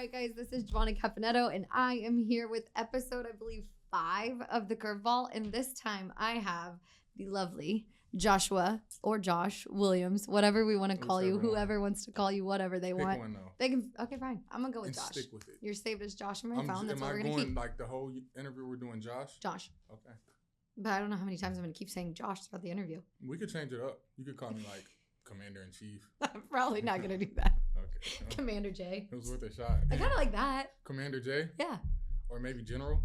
right, guys, this is Giovanna Caponetto, and I am here with episode, I believe, 5 of the Curveball. And this time I have the lovely Joshua or Josh Williams, whatever we want to call you, whoever wants to call you, whatever they want. Pick one, though. They can. Okay, fine. I'm gonna go with And Josh. stick with it. You're saved as Josh in my phone. That's what we're gonna keep. Am I going like the whole interview? We're doing Josh. Josh. Okay. But I don't know how many times I'm gonna keep saying Josh throughout the interview. We could change it up. You could call me like Commander in Chief. I'm probably not gonna do that. Okay. Commander J. It was worth a shot. I kind of like that. Commander J. Yeah. Or maybe General.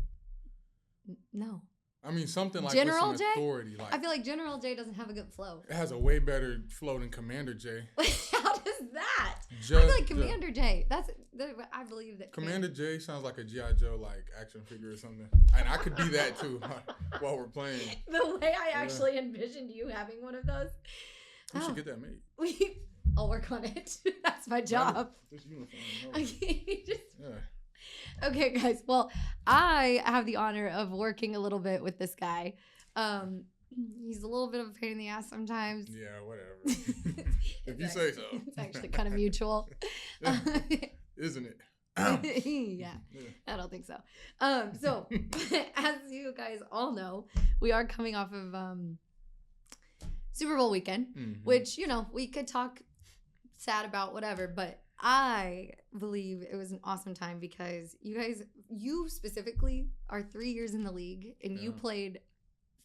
No. I mean something like General with some authority. Like I feel like General J doesn't have a good flow. it has a way better flow than Commander J. How does that? Just, I feel like Commander J. I believe that. Commander J sounds like a G.I. Joe like action figure or something. And I could be that too while we're playing. The way I actually envisioned you having one of those. We should get that made. I'll work on it. That's my job. This uniform. Okay, Yeah. Okay, guys. Well, I have the honor of working a little bit with this guy. He's a little bit of a pain in the ass sometimes. Yeah, whatever. If you say so. It's actually kind of mutual. Isn't it? Yeah, I don't think so. So, as you guys all know, we are coming off of Super Bowl weekend, which, we could talk sad about whatever, but I believe it was an awesome time because you specifically are 3 years in the league and you played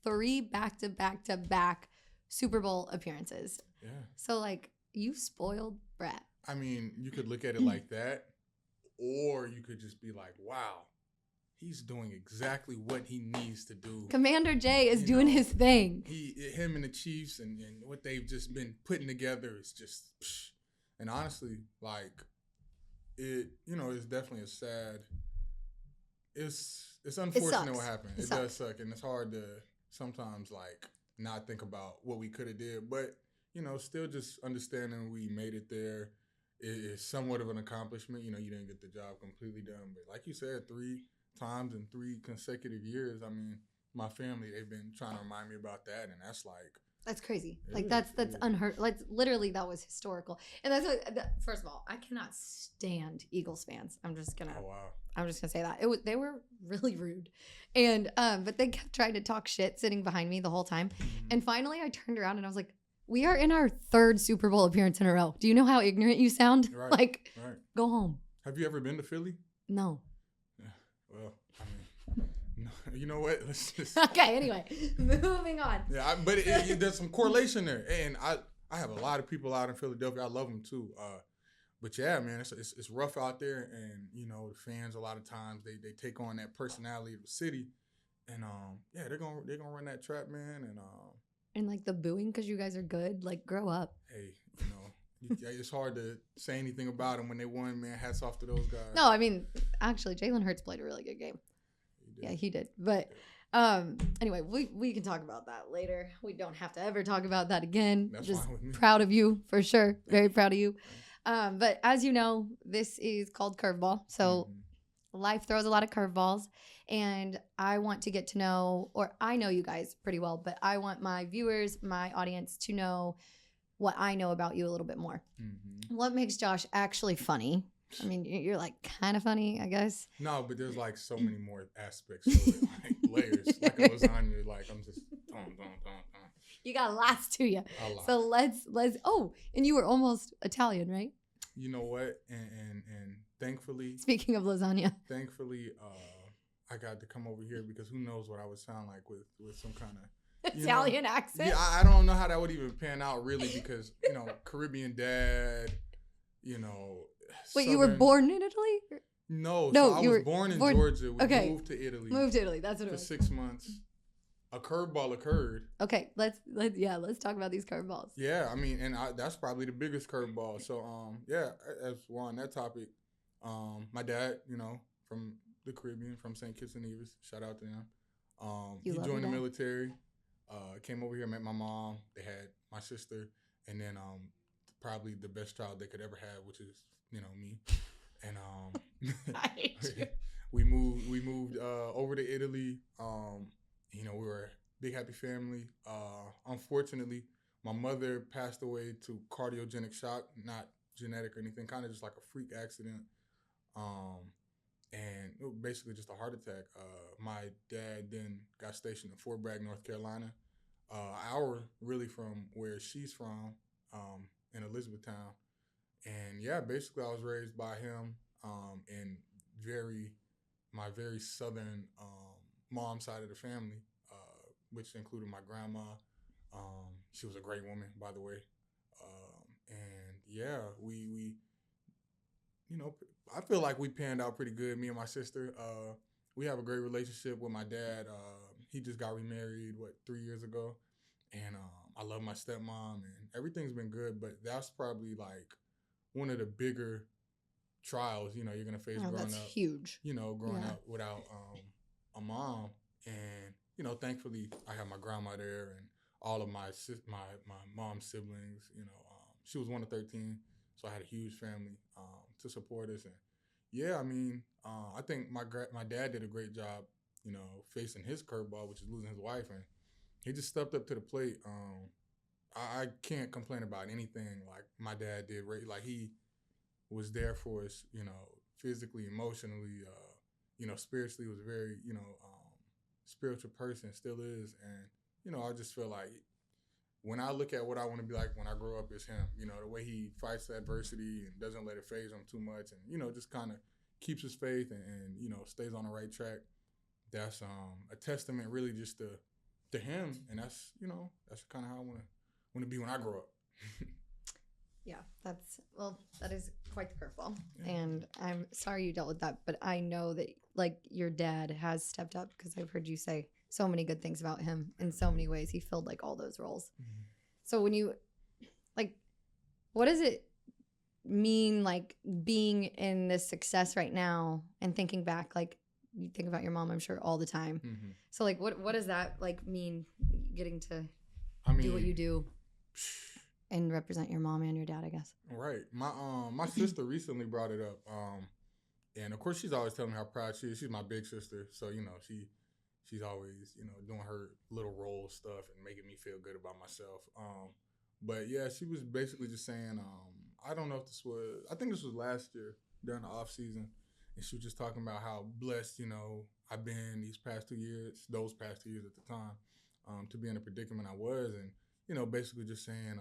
3 back-to-back Super Bowl appearances. Yeah. So, like, you spoiled brat. I mean, you could look at it like that, or you could just be like, wow, he's doing exactly what he needs to do. Commander J is doing his thing. Him and the Chiefs and what they've just been putting together is just, and honestly, like, it's definitely a sad, it's unfortunate what happened. It does suck, and it's hard to sometimes, like, not think about what we could have did, but, still just understanding we made it there is somewhat of an accomplishment. You didn't get the job completely done, but like you said, 3 times in 3 consecutive years. I mean, my family, they've been trying to remind me about that, and that's crazy. Like that's unheard. Like literally, that was historical. And first of all, I cannot stand Eagles fans. I'm just gonna say that they were really rude, and but they kept trying to talk shit sitting behind me the whole time. And finally, I turned around and I was like, "We are in our 3rd Super Bowl appearance in a row. Do you know how ignorant you sound? Right. Go home." Have you ever been to Philly? No. Yeah, well, I mean, no, you know what? Let's just... Okay, anyway, moving on. Yeah, but there's some correlation there. And I have a lot of people out in Philadelphia. I love them too. But yeah, man, it's rough out there. And, the fans, a lot of times, they take on that personality of the city. And, they're gonna run that trap, man. And, like, the booing because you guys are good. Like, grow up. Hey, it's hard to say anything about them when they won, man. Hats off to those guys. No, I mean, actually, Jalen Hurts played a really good game. Yeah, he did. But anyway, we can talk about that later. We don't have to ever talk about that again. That's just fine with me. Proud of you, for sure. Very proud of you. But as you know, this is called Curveball. So life throws a lot of curveballs. And I want to get to know, or I know you guys pretty well, but I want my viewers, my audience to know what I know about you a little bit more. What makes Josh actually funny? I mean, you're like kind of funny, I guess. No, but there's like so many more aspects to it, like layers, like a lasagna. Like I'm just, You got lots to you. A lot. So let's. Oh, and you were almost Italian, right? You know what? And thankfully. Speaking of lasagna. Thankfully, I got to come over here because who knows what I would sound like with some kind of Italian accent. Yeah, I don't know how that would even pan out really because Caribbean dad, Wait, you were born in Italy? No, so I was born in Georgia. We moved to Italy. Moved to Italy. That's what it was. For 6 months. A curveball occurred. Okay, let's talk about these curveballs. Yeah, I mean, and that's probably the biggest curveball. So as we're on that topic, my dad, from the Caribbean, from St. Kitts and Nevis, shout out to him. He joined the military. Came over here, met my mom. They had my sister, and then probably the best child they could ever have, which is me. And I hate you. we moved over to Italy. We were a big happy family. Unfortunately, my mother passed away to cardiogenic shock, not genetic or anything, kind of just like a freak accident. basically just a heart attack. My dad then got stationed in Fort Bragg, North Carolina, an hour really from where she's from, in Elizabethtown. And yeah, basically I was raised by him, and my very southern mom side of the family, which included my grandma. She was a great woman, by the way. And yeah, we I feel like we panned out pretty good. Me and my sister, we have a great relationship with my dad. He just got remarried 3 years ago, and I love my stepmom, and everything's been good. But that's probably like one of the bigger trials you're gonna face growing that's up. Huge. Growing up without a mom, and thankfully I have my grandma there and all of my mom's siblings. She was one of 13, so I had a huge family to support us. And yeah, I mean, I think my dad did a great job, facing his curveball, which is losing his wife, and he just stepped up to the plate. I can't complain about anything like my dad did. Right, like he was there for us, physically, emotionally, spiritually. Was a very, spiritual person, still is, and I just feel like when I look at what I want to be like when I grow up, is him. The way he fights adversity and doesn't let it phase him too much, and just kind of keeps his faith and stays on the right track. That's a testament, really, just to him, and that's kind of how I want to be when I grow up. Yeah, that is quite the curveball. Yeah. And I'm sorry you dealt with that, but I know that like your dad has stepped up, because I've heard you say so many good things about him in so many ways. He filled like all those roles. Mm-hmm. So when you what does it mean like being in this success right now and thinking back, like you think about your mom, I'm sure, all the time. Mm-hmm. So like what does that like mean, getting to do what you do? And represent your mom and your dad, I guess. Right. My sister recently brought it up. And of course she's always telling me how proud she is. She's my big sister. So, she's always, doing her little role stuff and making me feel good about myself. But yeah, she was basically just saying, I don't know if I think this was last year during the off season. And she was just talking about how blessed, I've been those past 2 years at the time, to be in the predicament I was. And, basically just saying,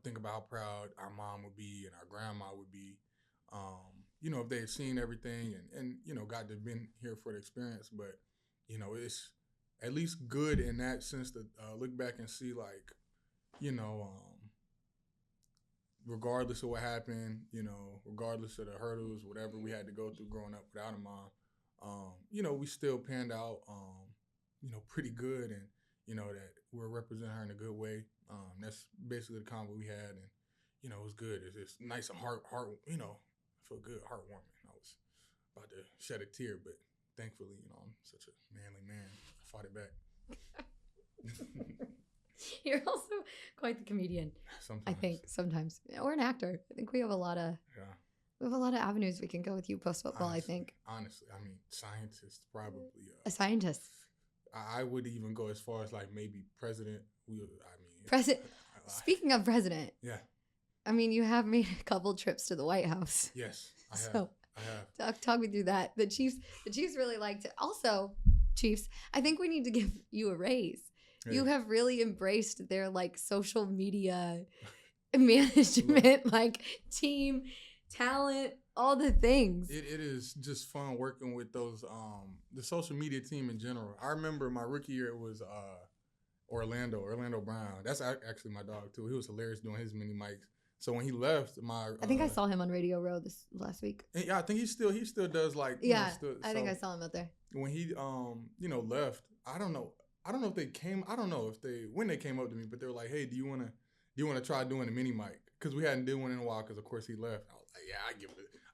think about how proud our mom would be and our grandma would be, if they had seen everything and got to been here for the experience. But, it's at least good in that sense to look back and see, like, regardless of what happened, regardless of the hurdles, whatever we had to go through growing up without a mom, we still panned out, pretty good, and, that we're representing her in a good way. That's basically the convo we had, and it was good. It's nice and heart. I feel good, heartwarming. I was about to shed a tear, but thankfully, I'm such a manly man. I fought it back. You're also quite the comedian. Sometimes. I think sometimes, or an actor. I think we have a lot of avenues we can go with you post football. I think. Honestly, I mean, scientist probably. A scientist. I would even go as far as like maybe president. President. Speaking of president. Yeah. I mean, you have made a couple trips to the White House. Yes, I have. Talk me through that. The Chiefs really liked it. Also, Chiefs, I think we need to give you a raise. Hey. You have really embraced their like social media management, like team, talent, all the things. It is just fun working with those the social media team in general. I remember my rookie year, it was Orlando Brown. That's actually my dog too. He was hilarious doing his mini mics. So when he left, I think I saw him on Radio Row this last week. Yeah, I think he still does like. Yeah, I think I saw him out there. When he left, I don't know if they came. I don't know when they came up to me, but they were like, "Hey, do you want to try doing a mini mic?" Because we hadn't done one in a while. Because of course he left. I was like, "Yeah,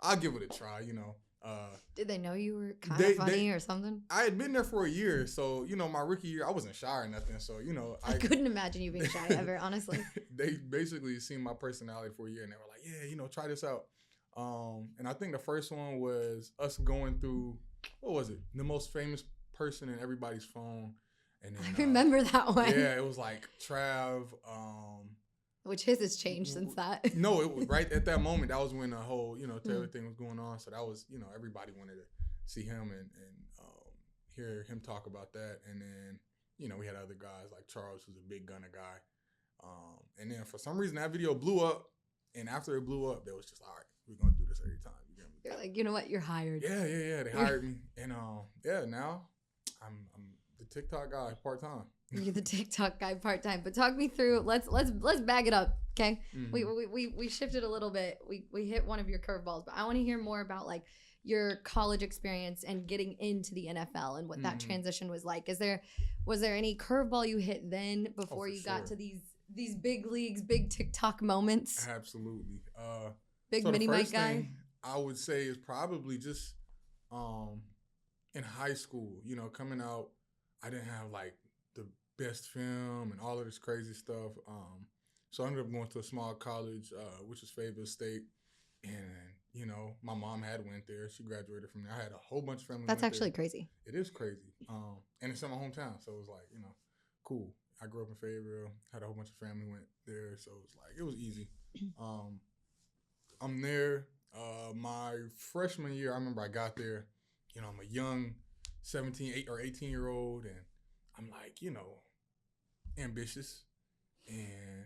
I'll give it a try." Did they know you were kind of funny or something? I had been there for a year, so my rookie year, I wasn't shy or nothing. So I couldn't imagine you being shy ever, honestly. They basically seen my personality for a year, and they were like, "Yeah, try this out." And I think the first one was us going through, what was it? The most famous person in everybody's phone, and then, I remember that one. Yeah, it was like Trav. Which his has changed since that. No, it was right at that moment. That was when the whole, Taylor thing was going on. So that was, everybody wanted see him and hear him talk about that. And then, we had other guys like Charles, who's a big gunner guy. And then for some reason that video blew up. And after it blew up, they was just all right, we're going to do this every time. You're like, you know what? You're hired. Yeah. They hired me. And now I'm the TikTok guy part-time. You're the TikTok guy part-time. But talk me through, let's bag it up, okay? Mm-hmm. We shifted a little bit. We hit one of your curveballs, but I want to hear more about like your college experience and getting into the NFL and what that transition was like. Was there any curveball you hit then before you got to these big leagues, big TikTok moments? Absolutely. Big mini mic guy. I would say is probably just in high school, coming out, I didn't have like the best film and all of this crazy stuff. So I ended up going to a small college, which is Fayetteville State. And, my mom had went there. She graduated from there. I had a whole bunch of family. That's actually crazy. It is crazy. And it's in my hometown. So it was like, cool. I grew up in Fayetteville, had a whole bunch of family went there. So it was easy. I'm there. My freshman year, I remember I got there, I'm a young 18-year-old, and I'm like, ambitious. And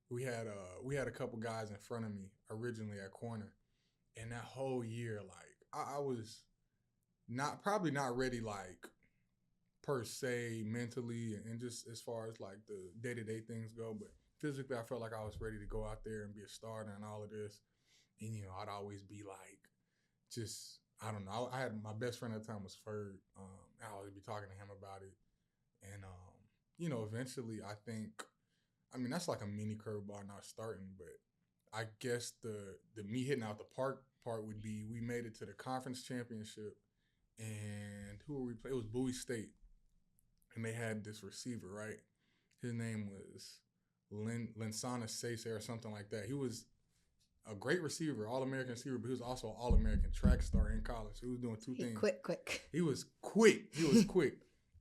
we had a couple guys in front of me originally at corner. And that whole year, like, I was probably not ready, like, per se, mentally, and just as far as, like, the day-to-day things go. But physically, I felt like I was ready to go out there and be a starter and all of this. And, I'd always be like, just, I don't know. I had my best friend at the time was Ferg. I always be talking to him about it. And, eventually I think, that's like a mini curveball not starting, but I guess the me hitting out the park part would be we made it to the conference championship. And who were we playing? It was Bowie State. And they had this receiver, right? His name was Linsana Sese or something like that. He was a great receiver, All-American receiver, but he was also an All-American track star in college. He was doing two things. Quick. He was quick.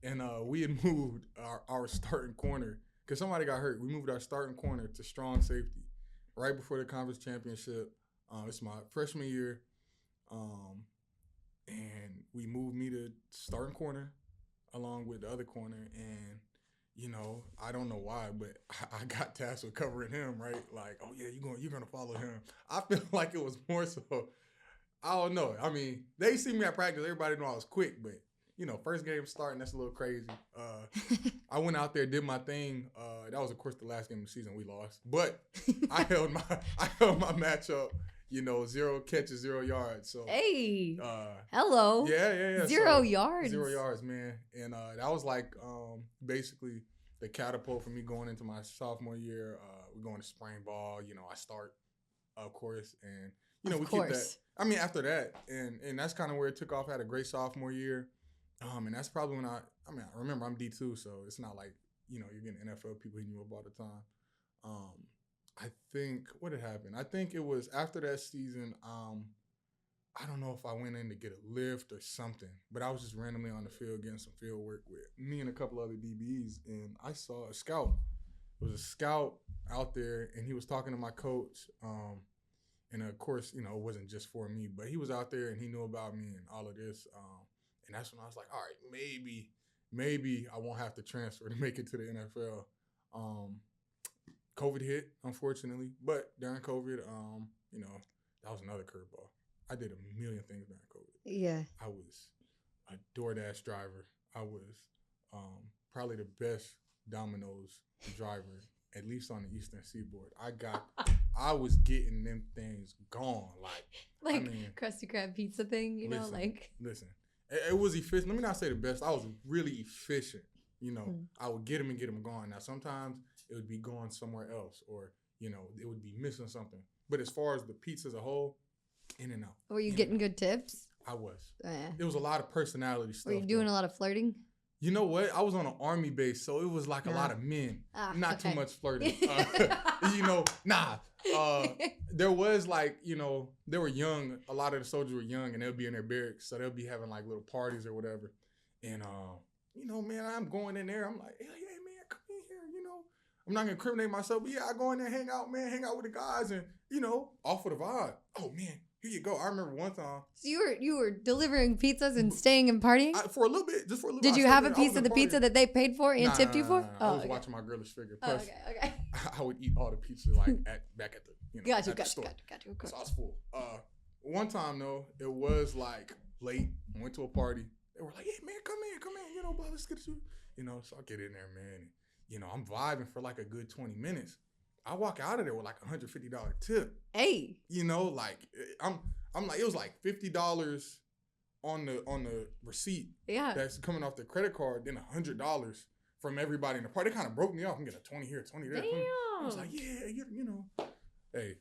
And we had moved our starting corner because somebody got hurt. We moved our starting corner to strong safety right before the conference championship. It's my freshman year. And we moved me to starting corner along with the other corner. And I don't know why, but I got tasked with covering him, right? Like, oh yeah, you're gonna follow him. I feel like it was more so, I don't know. They see me at practice, everybody know I was quick, but first game starting, that's a little crazy. I went out there, did my thing. That was of course the last game of the season, we lost, but I held my match up. 0 catches, 0 yards. So hey, hello. Yeah. 0 yards. 0 yards, man. And that was like basically the catapult for me going into my sophomore year. We're going to spring ball. I start, of course, and we keep that. After that, and that's kind of where it took off. I had a great sophomore year, and that's probably when I remember I'm D2, so it's not like you're getting NFL people hitting you up all the time. I think what had happened. I think it was after that season. I don't know if I went in to get a lift or something, but I was just randomly on the field getting some field work with me and a couple other DBs, and I saw a scout. It was a scout out there, and he was talking to my coach. And of course, it wasn't just for me, but he was out there and he knew about me and all of this. And that's when I was like, all right, maybe I won't have to transfer to make it to the NFL. COVID hit, unfortunately, but during COVID, that was another curveball. I did a million things during COVID. Yeah. I was a DoorDash driver. I was probably the best Domino's driver, at least on the Eastern Seaboard. I was getting them things gone. Like Krusty Krab pizza thing, Listen, it was efficient. Let me not say the best. I was really efficient. I would get them gone. Now, sometimes it would be going somewhere else or, it would be missing something. But as far as the pizza as a whole, in and out. Were you getting good tips? I was. There was a lot of personality stuff. Were you doing a lot of flirting? You know what? I was on an Army base, so it was like a lot of men. Not too much flirting. There was they were young. A lot of the soldiers were young, and they'll be in their barracks, so they'll be having like little parties or whatever. And man, I'm going in there. I'm like, hey man, come in here. I'm not gonna incriminate myself, but yeah, I go in there, hang out with the guys, and off with the vibe. Oh man, here you go. I remember one time. So you were delivering pizzas and staying and partying? For a little bit, just for a little bit. Did you have a piece of the partying. pizza that they paid for and tipped you for? Nah. I was watching my girlish figure. Plus, okay. I would eat all the pizza like back at the Got you. store. Got you. Of course. So I was full. One time though, it was like late. I went to a party. They were like, "Hey man, come in. You know, blah, let's get you." You know, so I get in there, man. And, you know, I'm vibing for like a good 20 minutes. I walk out of there with like $150 tip. Hey. You know, like I'm like, it was like $50 on the receipt. Yeah. That's coming off the credit card, then $100 from everybody in the party. It kind of broke me off. I'm getting a 20 here, 20 there. 20. I was like, yeah, you know. Hey,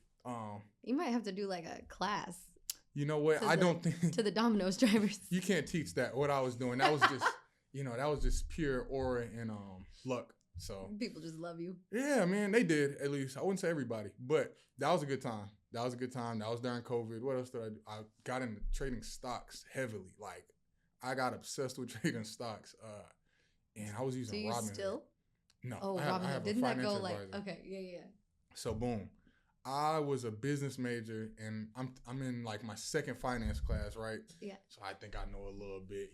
you might have to do like a class. You know what? I don't think to the Domino's drivers. You can't teach that. What I was doing, that was just, that was just pure aura and luck. So people just love you. Yeah, man, they did. At least I wouldn't say everybody, but that was a good time. That was during COVID. What else did I do? I got into trading stocks heavily. Like I got obsessed with trading stocks. And I was using Robinhood. Still? No. Oh, Robinhood. Didn't that go like advisor. Okay, yeah. So boom. I was a business major and I'm in like my second finance class, right? Yeah. So I think I know a little bit,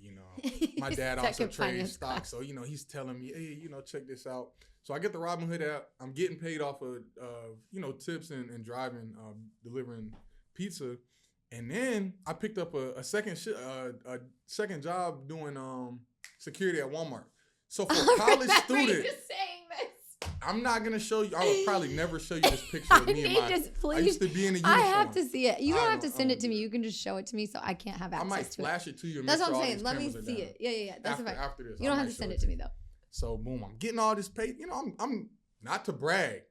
My dad also trades stocks. So, he's telling me, hey, check this out. So I get the Robinhood app. I'm getting paid off of, tips and driving, delivering pizza. And then I picked up a second job doing security at Walmart. So for a college student, I'm not gonna show you. I would probably never show you this picture of me and my. I used to be in a uniform. I have to see it. You don't have to send it to me. You can just show it to me so I can't have access to it. I might flash it to you. That's what I'm saying. Let me see it. Yeah. That's right. After this, you don't have to send it to me though. So boom, I'm getting all this paid. I'm not to brag,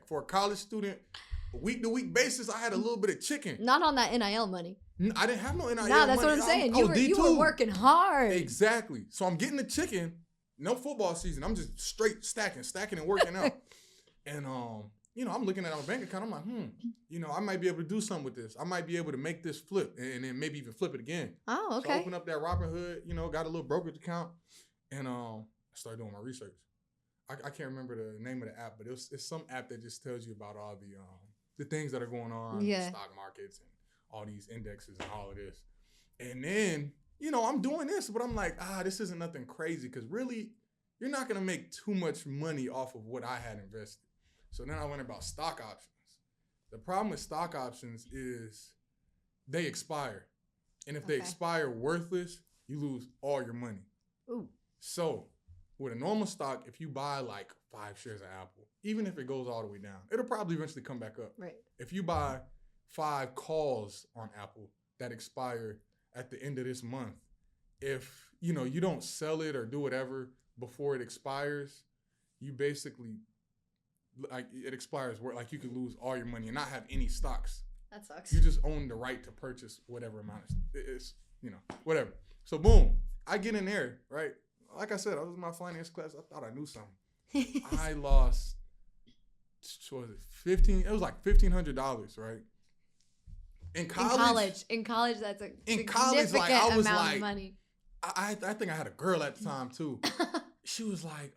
for a college student. Week to week basis, I had a little bit of chicken. Not on that NIL money. I didn't have no NIL money. No, that's what I'm saying. You were working hard. Exactly. So I'm getting the chicken. No football season. I'm just straight stacking and working out. And, I'm looking at my bank account. I'm like, I might be able to do something with this. I might be able to make this flip and then maybe even flip it again. Oh, okay. So I open up that Robinhood, got a little brokerage account and I started doing my research. I can't remember the name of the app, but it's some app that just tells you about all the things that are going on in the stock markets and all these indexes and all of this. And then, I'm doing this, but I'm like, this isn't nothing crazy because really, you're not going to make too much money off of what I had invested. So then I learned about stock options. The problem with stock options is they expire. And if they expire worthless, you lose all your money. Ooh. So with a normal stock, if you buy like 5 shares of Apple, even if it goes all the way down, it'll probably eventually come back up. Right. If you buy 5 calls on Apple that expire at the end of this month, if you don't sell it or do whatever before it expires, you basically it expires where like you could lose all your money and not have any stocks. That sucks. You just own the right to purchase whatever amount it's whatever. So boom, I get in there, right? Like I said, I was in my finance class. I thought I knew something. I lost, what was it, $1,500? It was like $1,500, right? In college, that's a significant amount of money. I think I had a girl at the time too. She was like,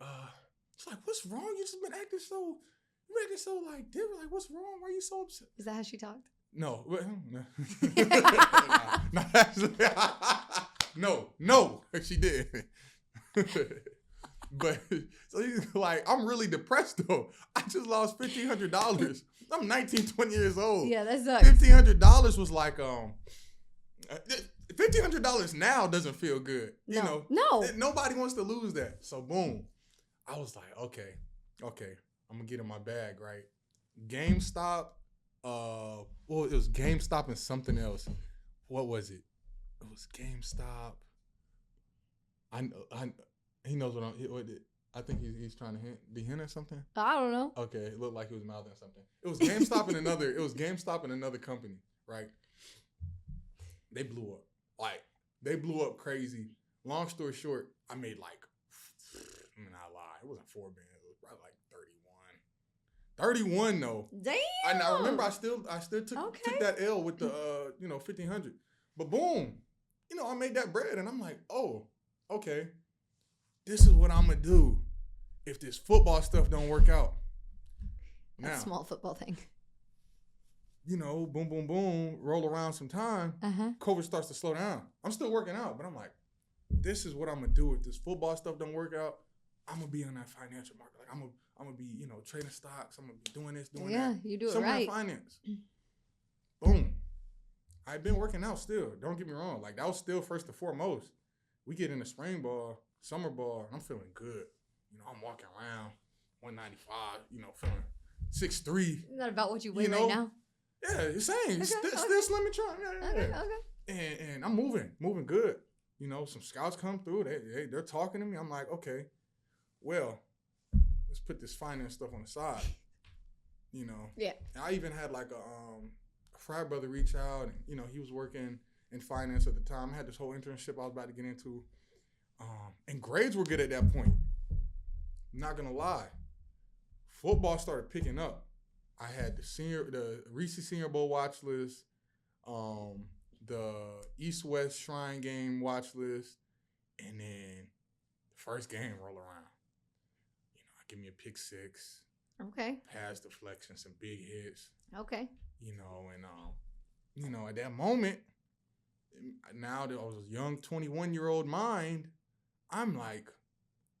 what's wrong? You just been acting so like different. Like, what's wrong? Why are you so upset? Is that how she talked? No. No, she did. But so he's like, I'm really depressed though. I just lost $1,500. I'm 19, 20 years old. Yeah, that sucks. $1,500 was like $1,500 now doesn't feel good. No. Nobody wants to lose that. So boom. I was like, okay. I'm gonna get in my bag, right? GameStop. It was GameStop and something else. What was it? It was GameStop. He knows what I think he's trying to hint at something. I don't know. Okay, it looked like he was mouthing something. It was GameStop and another. It was GameStop and another company, right? They blew up. Like they blew up crazy. Long story short, I made like, I'm not lie, it wasn't 4 bands. It was probably like 31 though. Damn. I remember I still took that L with the 1,500. But boom, I made that bread and I'm like, oh, okay. This is what I'm gonna do if this football stuff don't work out. That small football thing. you know, boom, boom, boom, roll around some time, COVID starts to slow down. I'm still working out, but I'm like, this is what I'm gonna do. If this football stuff don't work out, I'm gonna be on that financial market. Like I'm gonna be, you know, trading stocks. I'm gonna be doing this, doing that. Yeah, you do it somewhere right. in finance. Boom. I've been working out still. Don't get me wrong. Like that was still first and foremost. We get into spring ball, summer ball, and I'm feeling good. You know, I'm walking around 195. You know, feeling 6'3". Isn't that about what you weigh You know, right now? Yeah, it's same. Okay, Still slim and trying. Yeah. Okay. And I'm moving good. You know, some scouts come through. They're talking to me. I'm like, okay, well, let's put this finance stuff on the side. You know. Yeah. And I even had like a frat brother reach out, and you know, he was working in finance at the time. I had this whole internship I was about to get into, and grades were good at that point. Not gonna lie, football started picking up. I had the Reese Senior Bowl watch list, the East-West Shrine game watch list, and then the first game roll around. You know, give me a pick six. Okay. Pass deflection, some big hits. Okay. You know, and you know, at that moment, now that I was a young 21-year-old mind, I'm like,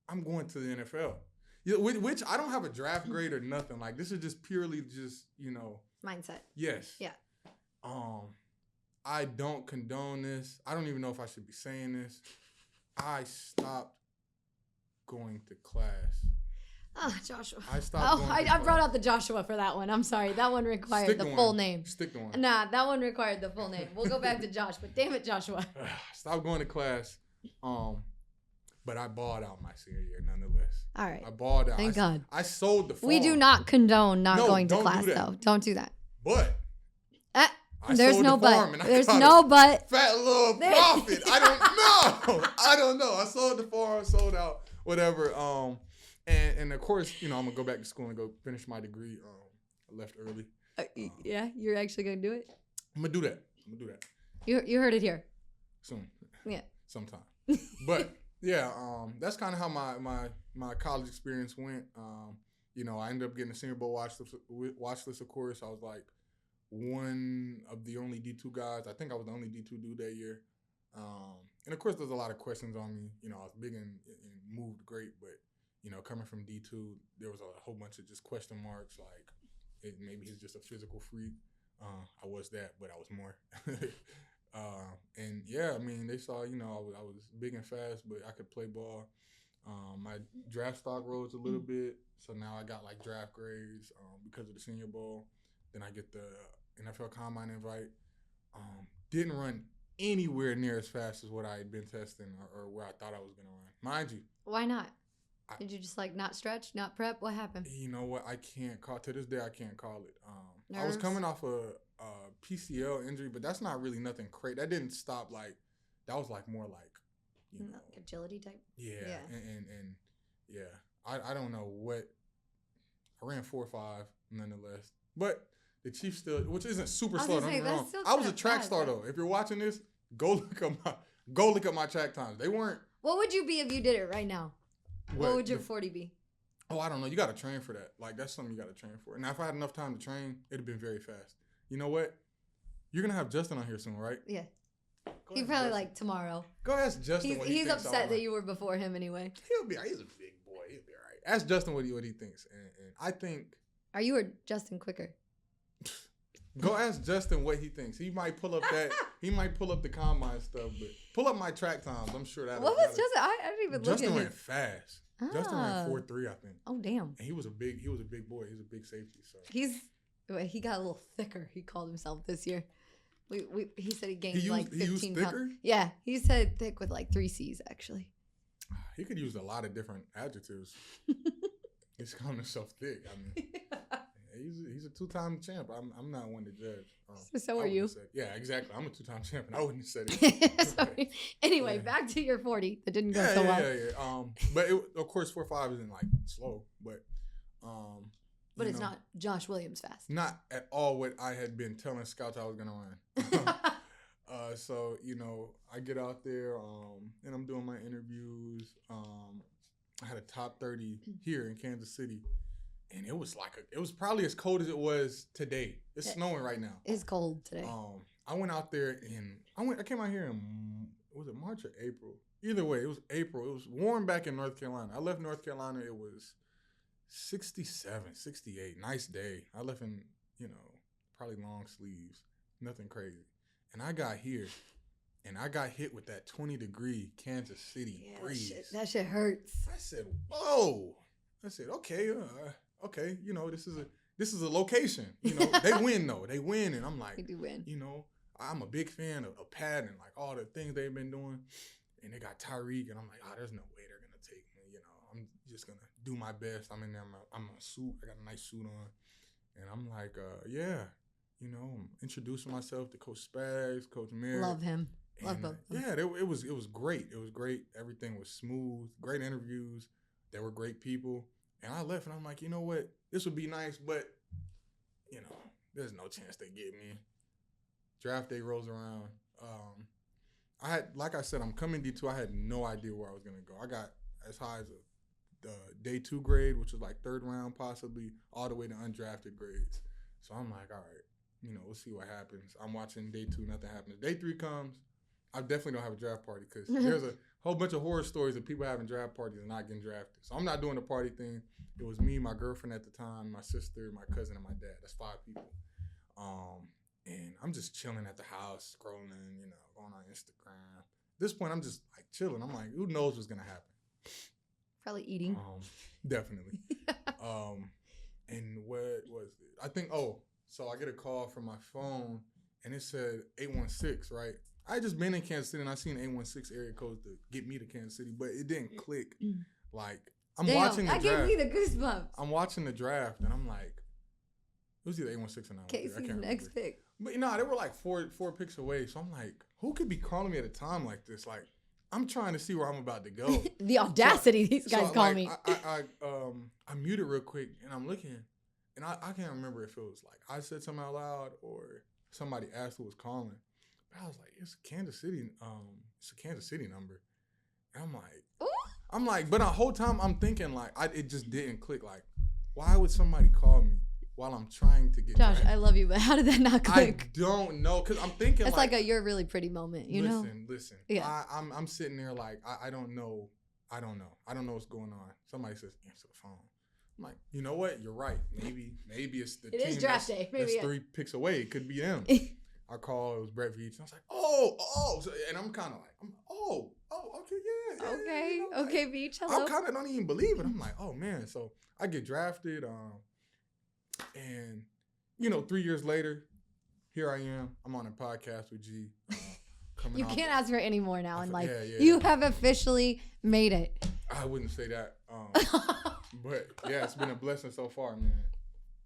I'm going to the NFL. Yeah, which I don't have a draft grade or nothing. Like this is just purely just, you know, mindset. Yes. Yeah. I don't condone this. I don't even know if I should be saying this. I stopped going to class. Oh, Joshua. I stopped going to I brought out the Joshua for that one. I'm sorry. That one required the full name. Stick to one. Nah, that one required the full name. We'll go back to Josh, but damn it, Joshua. Stop going to class. But I balled out my senior year nonetheless. All right. I balled out. Thank God. I sold the farm. We do not condone not going to class, though. Don't do that. But there's no but. There's no but. Fat little profit. I don't know. I sold the farm, sold out, whatever. And of course, you know, I'm gonna go back to school and go finish my degree. I left early. Yeah, you're actually gonna do it. I'm gonna do that. You heard it here. Soon. Yeah. Sometime. But yeah, that's kind of how my college experience went. You know, I ended up getting a Senior Bowl watch list. Of course, I was like one of the only D2 guys. I think I was the only D2 dude that year. And of course, there's a lot of questions on me. You know, I was big and moved great, but you know, coming from D2, there was a whole bunch of just question marks. Like, maybe he's just a physical freak. I was that, but I was more. And yeah, I mean, they saw, you know, I was big and fast, but I could play ball. My draft stock rose a little bit, so now I got like draft grades because of the Senior Bowl. Then I get the NFL Combine invite. Didn't run anywhere near as fast as what I had been testing or where I thought I was going to run. Mind you. Why not? Did you just like not stretch, not prep? What happened? You know what? I can't call to this day. I can't call it. Nerves? I was coming off a PCL injury, but that's not really nothing crazy. That didn't stop. Like that was like more like, you know, like agility type. Yeah. And yeah, I don't know what. I ran 4.5 nonetheless, but the Chiefs still, which isn't super slow. Don't get me wrong. I was a track star though. If you're watching this, go look up my track times. They weren't. What would you be if you did it right now? What would your 40 be? Oh, I don't know. You got to train for that. Like, that's something you got to train for. Now, if I had enough time to train, it'd have been very fast. You know what? You're going to have Justin on here soon, right? Yeah. He probably like tomorrow. Go ask Justin what he thinks. He's upset that you were before him anyway. He's a big boy. He'll be all right. Ask Justin what he thinks. And I think... Are you or Justin quicker? Go ask Justin what he thinks. He might pull up he might pull up the combine stuff, but pull up my track times. I'm sure that. What was Justin? I didn't even look at him. Justin ran fast. Justin ran 4.3, I think. Oh damn! And he was a big boy. He was a big safety. So he got a little thicker. He called himself this year. He said he gained 15 pounds. Yeah, he said thick with like 3 C's actually. He could use a lot of different adjectives. He's calling himself thick. I mean. He's a 2-time champ. I'm not one to judge. So are you? Yeah, exactly. I'm a 2-time champion. I wouldn't have said it. Sorry. Anyway, back to your 40. That didn't go so well. Yeah. But of course, 4.5 isn't like slow, but it's not Josh Williams fast. Not at all what I had been telling scouts I was gonna run. So you know, I get out there and I'm doing my interviews. I had a top 30 here in Kansas City. and it was it was probably as cold as it was today. It's snowing right now. It's cold today. I went out there and I came out here in, was it March or April? Either way, it was April. It was warm back in North Carolina. I left North Carolina. It was 67, 68. Nice day. I left in, probably long sleeves. Nothing crazy. And I got here, and I got hit with that 20-degree Kansas City breeze. That shit hurts. I said, whoa. I said, okay. This is a location. They win, though. They win, and I'm like, they do win. I'm a big fan of Pat and, like, all the things they've been doing. And they got Tyreek, and I'm like, there's no way they're going to take me. I'm just going to do my best. I'm in there. I'm in a suit. I got a nice suit on. And I'm like, I'm introducing myself to Coach Spags, Coach Merritt. Love him. Love both. Yeah, it was great. It was great. Everything was smooth. Great interviews. They were great people. And I left, and I'm like, you know what? This would be nice, but, there's no chance they get me. Draft day rolls around. Like I said, I'm coming D2. I had no idea where I was going to go. I got as high as the day 2 grade, which was like 3rd round possibly, all the way to undrafted grades. So I'm like, all right, we'll see what happens. I'm watching day 2, nothing happens. Day 3 comes, I definitely don't have a draft party because there's a whole bunch of horror stories of people having draft parties and not getting drafted. So I'm not doing the party thing. It was me, my girlfriend at the time, my sister, my cousin, and my dad. That's 5 people. And I'm just chilling at the house, scrolling, going on Instagram. At this point, I'm just like chilling. I'm like, who knows what's gonna happen? Probably eating. Definitely. And what was it? I think. So I get a call from my phone, and it said 816. Right. I just been in Kansas City, and I seen 816 area codes to get me to Kansas City, but it didn't click. Like I'm watching the draft. That gave me the goosebumps. I'm watching the draft, and I'm like, it was either 816 or 913. Casey's next pick. But they were like four picks away. So I'm like, who could be calling me at a time like this? Like, I'm trying to see where I'm about to go. The audacity these guys call me. I muted real quick and I'm looking, and I can't remember if it was like I said something out loud or somebody asked who was calling. But I was like, it's a Kansas City. It's a Kansas City number. And I'm like, but the whole time I'm thinking like, it just didn't click. Like, why would somebody call me while I'm trying to get Josh, drafted? I love you, but how did that not click? I don't know, because I'm thinking it's like a you're really pretty moment, know? Listen. Yeah. I'm sitting there like, I don't know. I don't know what's going on. Somebody says, answer the phone. I'm like, you know what? You're right. Maybe it's the team is draft day. Maybe that's 3 picks away. It could be them. I called. It was Brett Veach. I was like, so, and I'm kind of like, okay, yeah. Okay, Veach, hello. I kind of don't even believe it. I'm like, oh, man. So I get drafted. And, 3 years later, here I am. I'm on a podcast with G. You can't ask for any more now in life. You have officially made it. I wouldn't say that. But, yeah, it's been a blessing so far, man.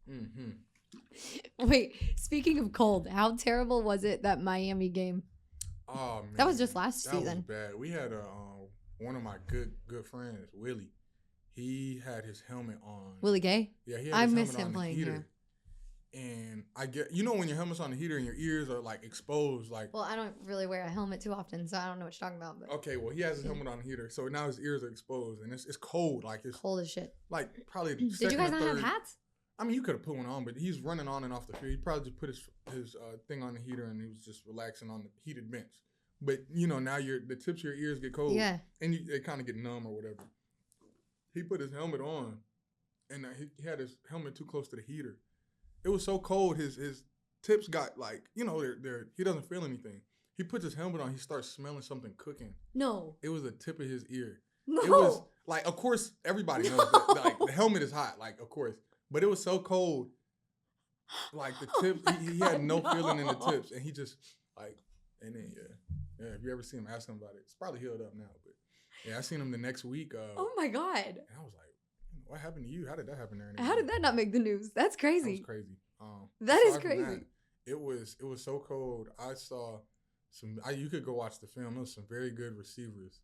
Mm-hmm. Wait, speaking of cold, how terrible was it, that Miami game? Oh, man. That was just last season. That was bad. We had one of my good friends, Willie. He had his helmet on. Willie Gay? Yeah, he had I his miss helmet him on playing the heater. here. And I get, when your helmet's on the heater and your ears are like exposed, like. Well, I don't really wear a helmet too often, so I don't know what you're talking about. But okay, well, he has his helmet on the heater, so now his ears are exposed, and it's cold, like it's cold as shit. Like probably. Did you guys not have hats? I mean, you could have put one on, but he's running on and off the field. He probably just put his thing on the heater, and he was just relaxing on the heated bench. But now the tips of your ears get cold, and they kind of get numb or whatever. He put his helmet on, and he had his helmet too close to the heater. It was so cold, his tips got like, he doesn't feel anything. He puts his helmet on, he starts smelling something cooking. No. It was the tip of his ear. No. It was like, of course, everybody knows that, like the helmet is hot, like of course. But it was so cold, like the tip, he had no feeling in the tips, and he just like, and then yeah. If you ever see him, ask him about it. It's probably healed up now, but yeah, I seen him the next week. Oh my God! And I was like, what happened to you? How did that happen there? How did that not make the news? That's crazy. That was crazy. That is crazy. It was so cold. I saw you could go watch the film. There was some very good receivers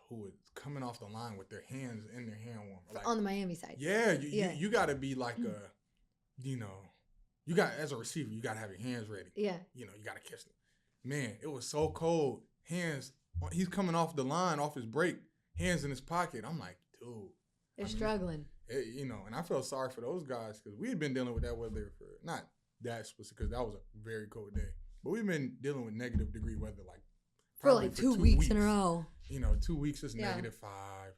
who were coming off the line with their hands in their hand warmer. Like, on the Miami side. Yeah, you got to be like you got, as a receiver, you got to have your hands ready. Yeah. You got to catch them. Man, it was so cold. Hands, he's coming off the line, off his break, hands in his pocket. I'm like, dude. They're struggling. and I felt sorry for those guys because we had been dealing with that weather for not that specific because that was a very cold day, but we've been dealing with negative degree weather like for like 2 weeks in a row. 2 weeks is -5,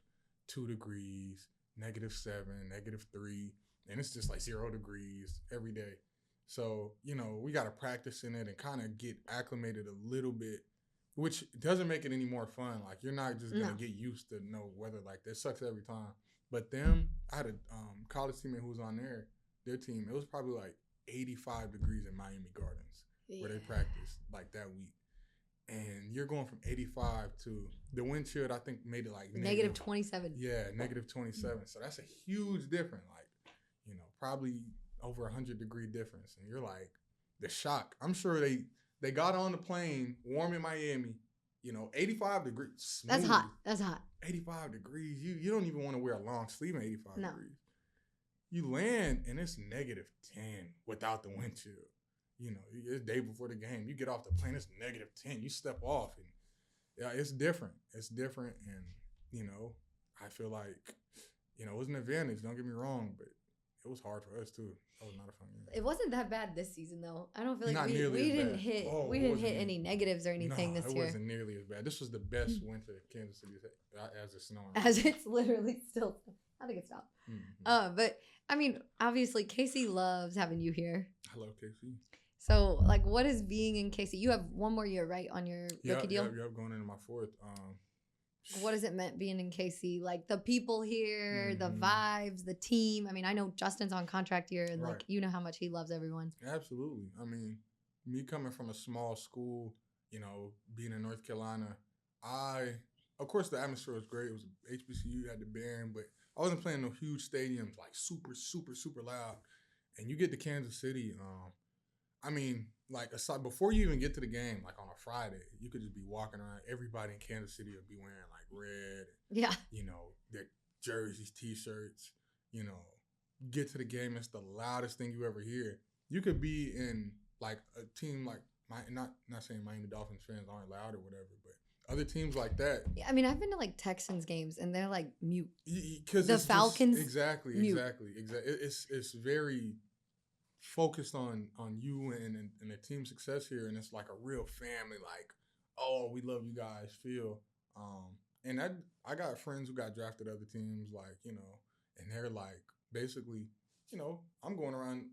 2 degrees, -7, -3, and it's just like 0 degrees every day. So, we got to practice in it and kind of get acclimated a little bit, which doesn't make it any more fun. Like, you're not just going to get used to no weather like that. It sucks every time. But I had a college teammate who was on their team. It was probably like 85 degrees in Miami Gardens where they practiced like that week. And you're going from 85 to the wind chill, I think made it like negative 27. Yeah, negative 27. So that's a huge difference. Like, probably over 100-degree difference. And you're like, the shock. I'm sure they got on the plane, warm in Miami, 85 degrees. Smooth. That's hot. 85 degrees. You don't even want to wear a long sleeve at 85 degrees. You land and it's -10 without the wind chill. It's the day before the game. You get off the plane, it's -10. You step off and it's different. It's different. And, I feel like, it was an advantage. Don't get me wrong, but it was hard for us too. That was not a fun game. It wasn't that bad this season though. I don't feel like we didn't hit any negatives or anything this year. It wasn't nearly as bad. This was the best winter Kansas City as it's snowing. As it's literally still. I think it stopped. Mm-hmm. But I mean, obviously, Casey loves having you here. I love Casey. So, like, what is being in Casey? You have one more year, right, on your rookie deal? Yeah, going into my fourth. What has it meant being in Casey? Like, the people here, the vibes, the team. I mean, I know Justin's on contract here, and, like, you know how much he loves everyone. Absolutely. I mean, me coming from a small school, being in North Carolina, of course, the atmosphere was great. It was HBCU, had the band, but I wasn't playing no huge stadiums, like, super, super, super loud. And you get to Kansas City, I mean, like, aside, before you even get to the game, like on a Friday, you could just be walking around. Everybody in Kansas City would be wearing like red. Yeah. Their jerseys, T-shirts. Get to the game, it's the loudest thing you ever hear. You could be in like a team like not saying Miami Dolphins fans aren't loud or whatever, but other teams like that. Yeah, I mean, I've been to like Texans games and they're like mute. Because the Falcons. Exactly. It's very focused on you and the team success here, and it's like a real family, like, oh, we love you guys feel. And I got friends who got drafted to other teams, like, and they're like, basically, I'm going around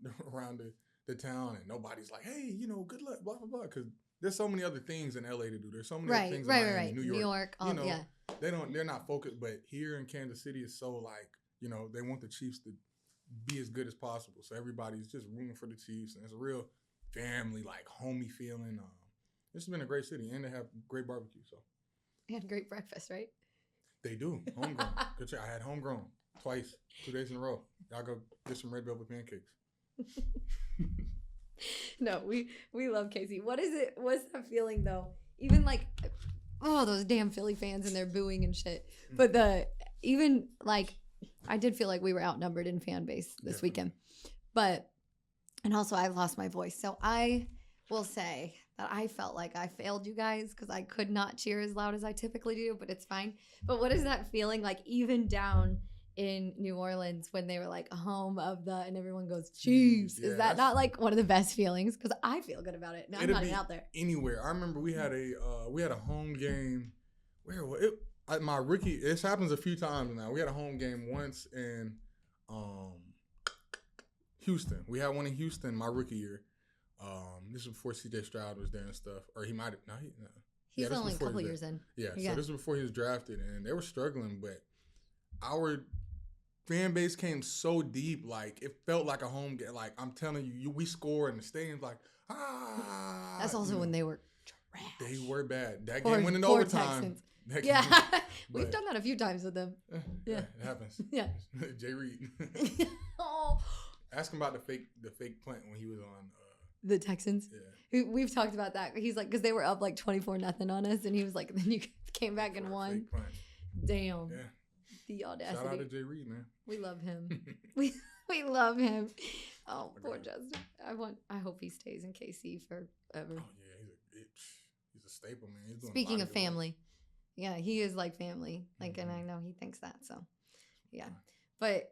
the town and nobody's like, hey, good luck, blah, blah, blah, because there's so many other things in LA to do. There's so many other things in Miami, New York. Yeah. They're not focused, but here in Kansas City it's so like, they want the Chiefs to be as good as possible. So everybody's just rooting for the Chiefs, and it's a real family, like, homey feeling. This has been a great city, and they have great barbecue. So and great breakfast, right? They do. Homegrown. Good try. I had homegrown twice, 2 days in a row. Y'all go get some red velvet pancakes. No, we love Casey. What's that feeling though? Even like, those damn Philly fans and their booing and shit. But I did feel like we were outnumbered in fan base this weekend. And also I lost my voice. So I will say that I felt like I failed you guys because I could not cheer as loud as I typically do, but it's fine. But what is that feeling like even down in New Orleans when they were like home of and everyone goes Chiefs? Is that not like one of the best feelings? Because I feel good about it. And I'm not even out there. Anywhere. I remember we had a home game. Where was it? My rookie, this happens a few times now. We had a home game once in Houston. We had one in Houston my rookie year. This was before CJ Stroud was there and stuff. Or he might have, he's only a couple years in. Yeah, so this was before he was drafted, and they were struggling, but our fan base came so deep, like, it felt like a home game. Like, I'm telling you, we scored, and the stadium's like, ah. That's also when they were trash. They were bad. That game went into overtime. We've done that a few times with them. Yeah, it happens. Yeah. Jay Reed. Ask him about the fake punt when he was on the Texans. Yeah. We've talked about that. He's like, because they were up like 24-0 on us, and he was like, then you came back and won. Damn. Yeah. The audacity. Shout out to Jay Reed, man. We love him. we love him. Oh, poor Justin. I hope he stays in KC forever. Oh yeah, he's a staple, man. He's doing Speaking of family. Yeah, he is like family. Like, and I know he thinks that. So, yeah. But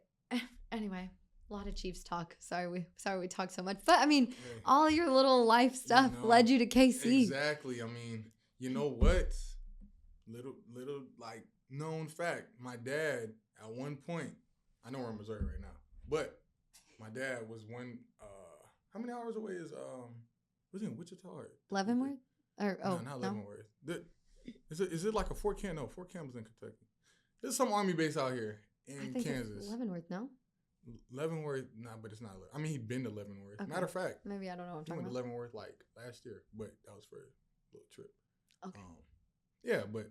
Anyway, a lot of Chiefs talk. Sorry we talk so much. But I mean, all your little life stuff led you to KC. Exactly. I mean, you know what? Little like known fact. My dad at one point, I know we're in Missouri right now, but my dad was how many hours away was he in Wichita? Leavenworth? No, not Leavenworth. Is it like a Fort Camp? No, Fort Camp is in Kentucky. There's some Army base out here in Kansas. It's Leavenworth, no? Leavenworth, but it's not. I mean, he'd been to Leavenworth. Okay. Matter of fact, maybe I don't know what I'm he talking went about. to Leavenworth like last year, but that was for a little trip. Okay. Yeah, but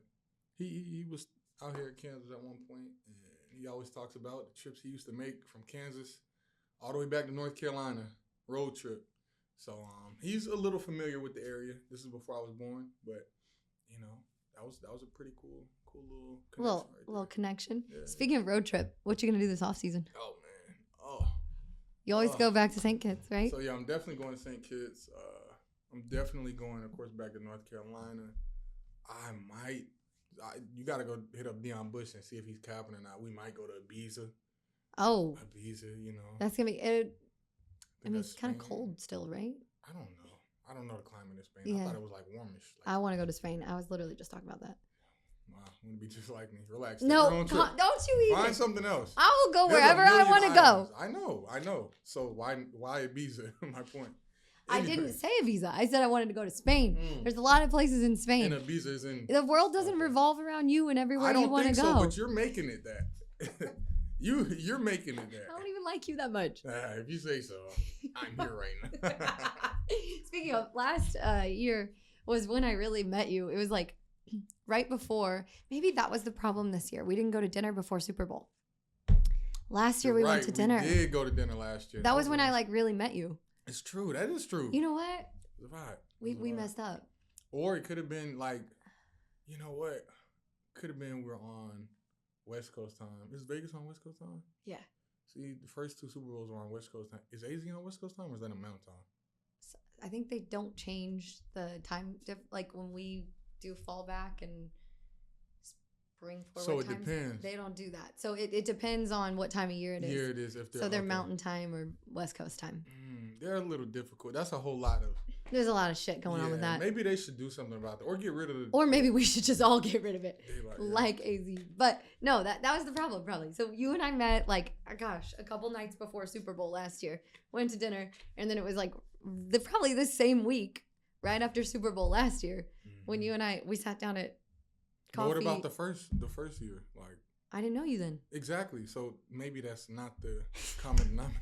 he was out here at Kansas at one point, and he always talks about the trips he used to make from Kansas all the way back to North Carolina, road trip. So he's a little familiar with the area. This is before I was born, but you know, that was a pretty cool little connection. Yeah. Speaking of road trip, what you gonna do this off season? Oh man, you always go back to St. Kitts, right? So yeah, I'm definitely going to St. Kitts. I'm definitely going, of course, back to North Carolina. You got to go hit up Deion Bush and see if he's capping or not. We might go to Ibiza. Oh. Ibiza, you know. That's going to be it. I mean, it's kind of cold still, right? I don't know. I don't know the climate in Spain. Yeah. I thought it was like warmish. I want to go to Spain. I was literally just talking about that. Wow, I'm going to be just like me. Relax. No, don't you even. Find something else. I will go wherever I want to go. I know. So why Ibiza? My point. I didn't say Ibiza. I said I wanted to go to Spain. There's a lot of places in Spain. And Ibiza is in... The world doesn't revolve around you and everywhere you want to go. I don't think so, but you're making it that. You're making it that. I don't even like you that much. If you say so, I'm here right now. Speaking of, last year was when I really met you. It was like right before. Maybe that was the problem this year. We didn't go to dinner before Super Bowl. Last year we went to dinner. We did go to dinner last year. That was when I like really met you. It's true. That is true. You know what? Right. We messed up. Or it could have been like, you know what? Could have been we're on West Coast time. Is Vegas on West Coast time? Yeah. See, the first two Super Bowls were on West Coast time. Is AZ on West Coast time or is that a Mountain time? So I think they don't change the time. Like when we do fallback and spring forward so it times, depends. They don't do that. So it depends on what time of year it is. Year it is. If they're Mountain time or West Coast time. They're a little difficult. That's a whole lot of... There's a lot of shit going on with that. Maybe they should do something about that or get rid of it. Or maybe we should just all get rid of it. Like AZ. But no, that was the problem probably. So you and I met like, gosh, a couple nights before Super Bowl last year. Went to dinner. And then it was like probably the same week right after Super Bowl last year when you and we sat down at coffee. But what about the first year? Like, I didn't know you then. Exactly. So maybe that's not the common denominator.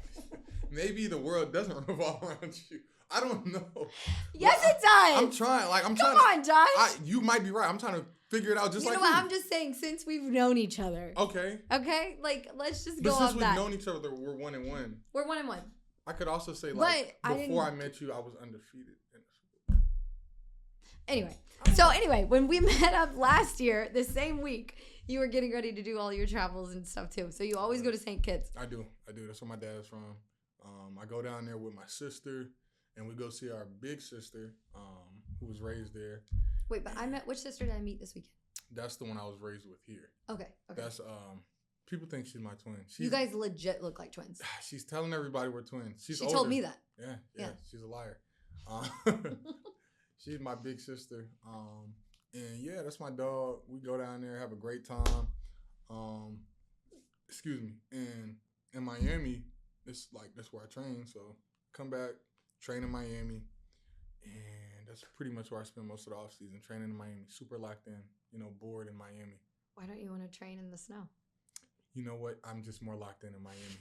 Maybe the world doesn't revolve around you. I don't know. Yes, it does. I'm trying. Come on, Josh. You might be right. I'm trying to figure it out just like you. You know what? I'm just saying since we've known each other. Okay. Okay? Like, let's just go off that. But since we've known each other, we're 1-1. We're 1-1. I could also say, like, before I met you, I was undefeated. Anyway, when we met up last year, the same week, you were getting ready to do all your travels and stuff, too. So you always go to St. Kitts. I do. That's where my dad's from. I go down there with my sister, and we go see our big sister, who was raised there. Wait, but which sister did I meet this weekend? That's the one I was raised with here. Okay. That's, people think she's my twin. You guys legit look like twins. She's telling everybody we're twins. She told me that. Yeah. She's a liar. She's my big sister. And yeah, that's my dog. We go down there, have a great time. And in Miami, it's like that's where I train. So come back, train in Miami, and that's pretty much where I spend most of the off season, training in Miami. Super locked in, bored in Miami. Why don't you want to train in the snow? You know what? I'm just more locked in Miami.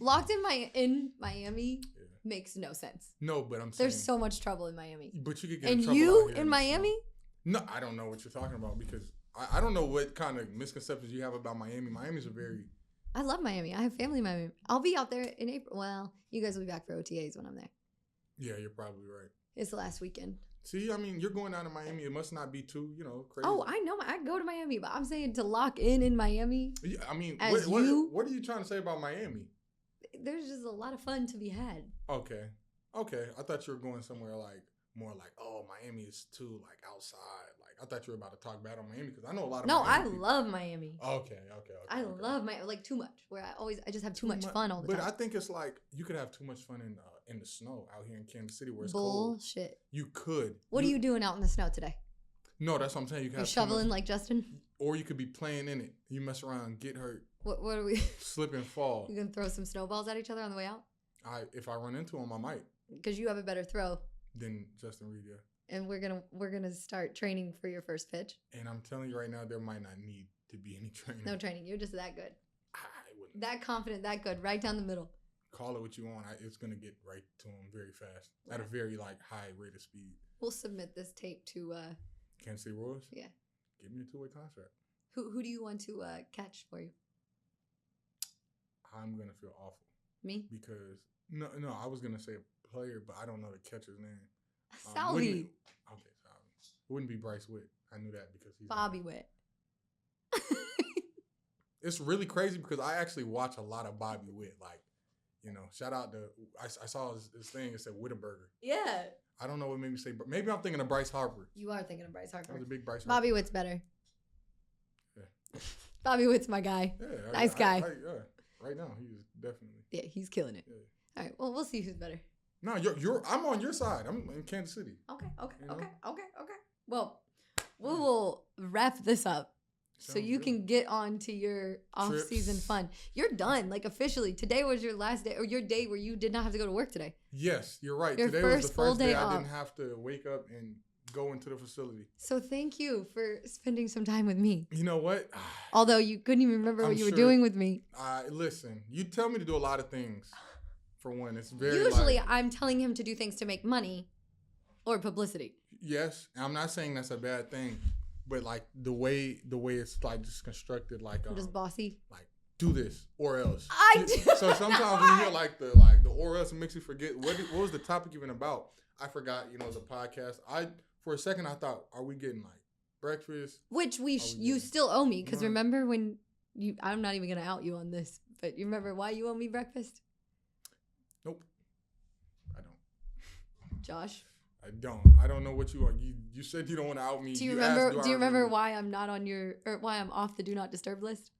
Locked in Miami makes no sense. No, but I'm saying there's so much trouble in Miami. But you could get in in trouble you in Miami? No, I don't know what you're talking about because I don't know what kind of misconceptions you have about Miami. Miami's a very... I love Miami. I have family in Miami. I'll be out there in April. Well, you guys will be back for OTAs when I'm there. Yeah, you're probably right. It's the last weekend. See, I mean, you're going down to Miami. It must not be too, crazy. Oh, I know. I go to Miami, but I'm saying to lock in Miami. Yeah, I mean, what are you trying to say about Miami? There's just a lot of fun to be had. Okay. I thought you were going somewhere like more like, oh, Miami is too like outside. Like I thought you were about to talk bad on Miami because I know a lot of. No, Miami I people. love Miami. Okay. I love my like too much. Where I just have too much fun all the time. But I think it's like you could have too much fun in the snow out here in Kansas City where it's Bullshit. cold. You could. What are you doing out in the snow today? No, that's what I'm saying. You can you shoveling like Justin, or you could be playing in it. You mess around, get hurt. What are we? Slip and fall. You gonna throw some snowballs at each other on the way out? If I run into him, I might. Because you have a better throw Than Justin Reed, yeah. And we're gonna start training for your first pitch. And I'm telling you right now, there might not need to be any training. No training. You're just that good. I wouldn't. That confident, that good, right down the middle. Call it what you want. It's gonna get right to him very fast at a very like high rate of speed. We'll submit this tape to Kansas City Royals. Yeah. Give me a 2-way contract. Who do you want to catch for you? I'm gonna feel awful. Me? Because no, I was gonna say a player, but I don't know the catcher's name. Salvi. Okay, Salvi. It wouldn't be Bryce Witt. I knew that because he's Bobby Witt. It's really crazy because I actually watch a lot of Bobby Witt. Like, shout out to I saw this thing. It said Wittenberger. Yeah. I don't know what made me say, but maybe I'm thinking of Bryce Harper. You are thinking of Bryce Harper. I was a big Bryce Harper. Bobby Witt's better. Yeah. Bobby Witt's my guy. Yeah, nice guy. Yeah. Right now, he's definitely. Yeah, he's killing it. Yeah. All right. Well, we'll see who's better. No, I'm on your side. I'm in Kansas City. Okay. Well, we will wrap this up. So you can get on to your off-season fun. You're done, like officially. Today was your last day, or your day where you did not have to go to work today. Yes, you're right. Your Today first was the full first day off. I didn't have to wake up and go into the facility. So thank you for spending some time with me. You know what? Although you couldn't even remember what you were doing with me. Listen, you tell me to do a lot of things. For one, it's very usually I'm telling him to do things to make money or publicity. Yes, I'm not saying that's a bad thing. But like the way it's like just constructed, like I'm just bossy. Like do this or else. So sometimes when you hear like the or else, it makes you forget what was the topic even about. I forgot. The podcast. For a second I thought, are we getting like breakfast? Which you still owe me because remember when you? I'm not even gonna out you on this, but you remember why you owe me breakfast? Nope, I don't. Josh. I don't know what you are. You said you don't want to out me. Do you remember why I'm not on why I'm off the do not disturb list?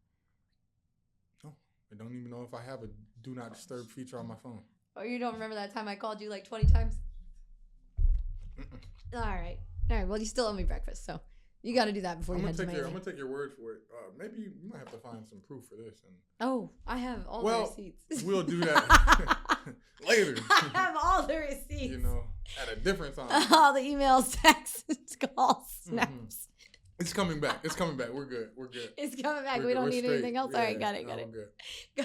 No, I don't even know if I have a do not disturb feature on my phone. Oh, you don't remember that time I called you like 20 times? All right. Well, you still owe me breakfast, so you got to do that before you head to Miami. I'm gonna take your word for it. Maybe you might have to find some proof for this. I have all the receipts. We'll do that later. I have all the receipts. At a different time. All the emails, texts, calls, snaps. Mm-hmm. It's coming back. We're good. It's coming back. We don't need straight. anything else. Yeah, all right, got it. Good.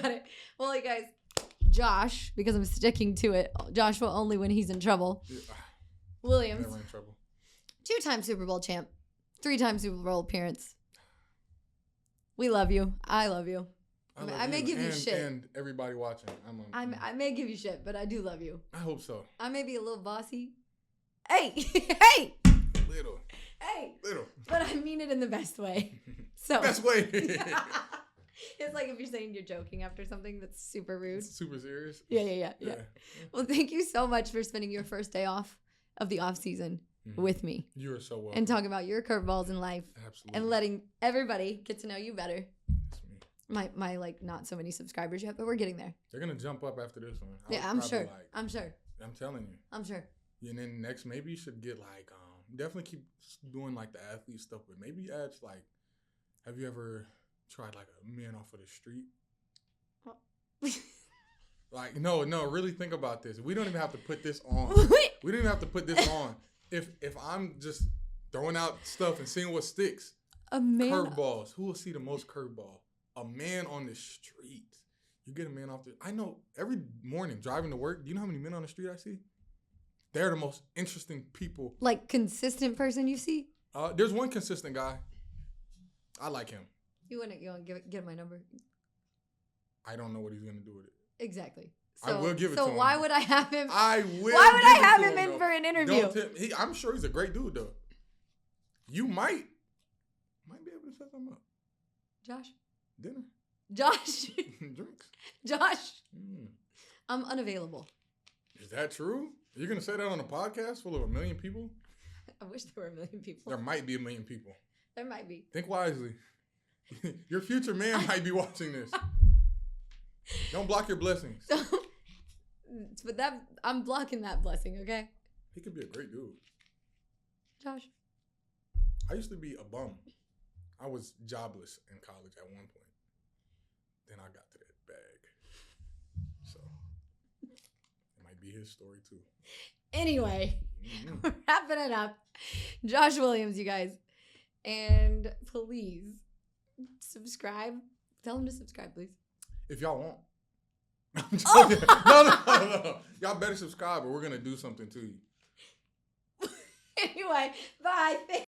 Got it. Well, you guys, Josh, because I'm sticking to it, Josh will only when he's in trouble. Yeah. Williams. Never in trouble. 2-time Super Bowl champ. 3-time Super Bowl appearance. We love you. I love you. I may give you shit. And everybody watching. I may give you shit, but I do love you. I hope so. I may be a little bossy. Hey! Little. Hey! Little. But I mean it in the best way. So. Best way. It's like if you're saying you're joking after something that's super rude. It's super serious. Yeah. Well, thank you so much for spending your first day off of the off season with me. You are so welcome. And talking about your curveballs in life. Absolutely. And letting everybody get to know you better. My like not so many subscribers yet, but we're getting there. They're gonna jump up after this one. I'm sure. I'm telling you. I'm sure. And then next, maybe you should get like definitely keep doing like the athlete stuff, but maybe add like, have you ever tried like a man off of the street? Like no, really think about this. We don't even have to put this on. We don't even have to put this on. If I'm just throwing out stuff and seeing what sticks, curveballs. Who will see the most curveball? A man on the street. You get a man off the... I know every morning driving to work, do you know how many men on the street I see? They're the most interesting people. Like consistent person you see? There's one consistent guy. I like him. You want to give him my number? I don't know what he's going to do with it. Exactly. So, I will give it to him. So why would I have him? Why would I have him in for an interview? I'm sure he's a great dude, though. You might be able to set something up. Josh? Dinner. Josh. Drinks. Josh. I'm unavailable. Is that true? You're going to say that on a podcast full of 1 million people? I wish there were 1 million people. There might be 1 million people. There might be. Think wisely. Your future man might be watching this. Don't block your blessings. But I'm blocking that blessing, okay? He could be a great dude. Josh. I used to be a bum. I was jobless in college at one point. Then I got to that bag. So it might be his story too. Anyway, we're wrapping it up. Josh Williams, you guys. And please subscribe. Tell him to subscribe, please. If y'all want. I'm joking. No. Y'all better subscribe or we're going to do something to you. Anyway, bye.